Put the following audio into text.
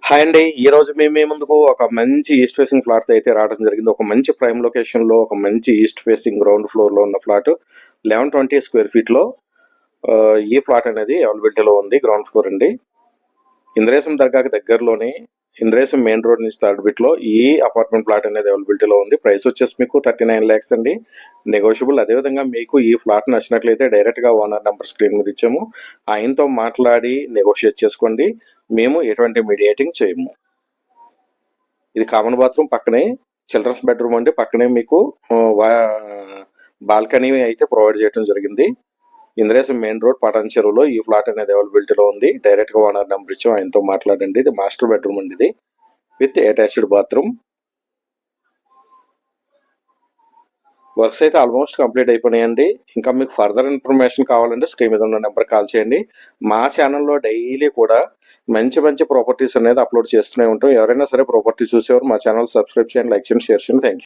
Hi అండి. ఈరోజు మేము మీ ముందుకు ఒక మంచి ఈస్ట్ ఫేసింగ్ ఫ్లాట్‌తో అయితే రావడం జరిగింది. ఒక మంచి ప్రైమ్ లొకేషన్‌లో ఒక మంచి ఈస్ట్ ఫేసింగ్ గ్రౌండ్ ఫ్లోర్‌లో ఉన్న ఫ్లాట్ 1120 స్క్వేర్ ఫీట్‌లో ఈ ఫ్లాట్ అనేది అవైలబిలిటీలో ఉంది. గ్రౌండ్ ఫ్లోర్ అండి. ఇంద్రేశం దర్గాకి దగ్గరలోనే ఇంద్రేశం మెయిన్ రోడ్ నుంచి థర్డ్ బిట్లో ఈ అపార్ట్మెంట్ ప్లాట్ అనేది అవైలబిలిటీలో ఉంది. ప్రైస్ వచ్చేసి మీకు 39 lakhs అండి, నెగోషియబుల్. అదేవిధంగా మీకు ఈ ఫ్లాట్ నచ్చినట్లయితే డైరెక్ట్గా ఓనర్ నెంబర్ స్క్రీన్ మీద ఇచ్చాము, ఆయనతో మాట్లాడి నెగోషియేట్ చేసుకోండి. మేము ఎటువంటి మీడియేటింగ్ చేయము. ఇది కామన్ బాత్రూమ్, పక్కనే చిల్డ్రన్స్ బెడ్రూమ్ అండి. పక్కనే మీకు బాల్కనీ అయితే ప్రొవైడ్ చేయడం జరిగింది. ఇంద్రేశం మెయిన్ రోడ్ పటాన్ చెరువులో ఈ ఫ్లాట్ అనేది అవైలబిలిటీలో ఉంది. డైరెక్ట్ గా ఓనర్ నెంబర్ ఇచ్చాం, ఆయనతో మాట్లాడండి. ఇది మాస్టర్ బెడ్రూమ్ అండి, ఇది విత్ అటాచ్డ్ బాత్రూమ్. వర్క్స్ అయితే ఆల్మోస్ట్ కంప్లీట్ అయిపోయినాయండి. ఇంకా మీకు ఫర్దర్ ఇన్ఫర్మేషన్ కావాలంటే స్క్రీన్ మీద ఉన్న నెంబర్ కాల్ చేయండి. మా ఛానల్లో డైలీ కూడా మంచి మంచి ప్రాపర్టీస్ అనేది అప్లోడ్ చేస్తూనే ఉంటాం. ఎవరైనా సరే ప్రాపర్టీ చూసేవారు మా ఛానల్ సబ్స్క్రైబ్ చేయండి, లైక్ చేయండి, షేర్ చేయండి. Thank you.